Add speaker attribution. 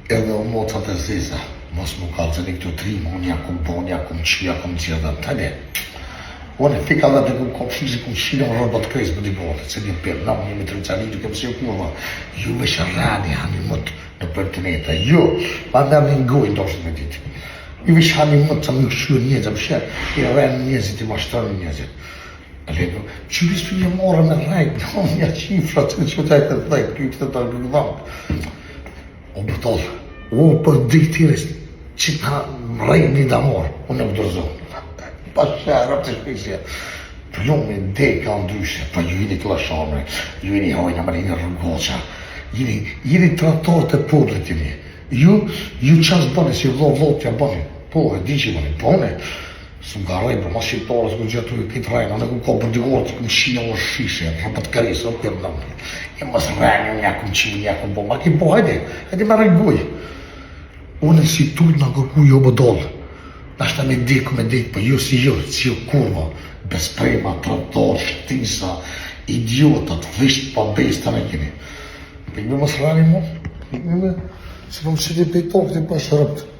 Speaker 1: edhe o mocat e zeza, mos më kalëzën i këtu trimë, unë jakum bon, jakum qi, jakum qia dhe të ne. Unë e fika dhe të këmë kom fizi, këmë qina më rëbët kresë më dibote, se një për në më një të rëcani, duke më si u kurva, ju me shërrani, hani mëtë në përtineta, ju, pa në në ngojnë doshtë me ditë. Ju me shani mëtë, sa më këshuë njëzë, më shërë, i rrenë njëzit, i mashtërën njëzit. Alego, që visë për një morë me rajtë, në një qifra, që të ajtë të dhejtë, kjo këtë të rëgëdhamë. O bëtol, o për diktiris, që ta rejtë një damor, unë e vëdërzohë. Pa shërë, të shpesja. Plume, deka, ndryshe, pa ju jeni të lashamre, ju jeni hajna, marina rëgoqa, jeni tratorët e podrit jeni. Ju qasë bëni, si vlo t'ja bëni, po, e di që bëni, bëni. Së nga rejë, për ma shqiptarës, ku gjëtu e këtë rejnë, anë ku ka përdigorë të këmë shina o shishe, rëpët kërisë, o për nëmë. E mësë rejnë, unë jakum qimë, jakum bo, ma ki bo, hajde me rejguj. Unë si tullë nga kërku jo bëdollë. Nashta me diku, po ju si ju kurva, besprema, trator, shtisa, idiotat, visht pa bes të në kini. Për ime mësë rani mu, se për më shqiti pejtokë të për shërëptë.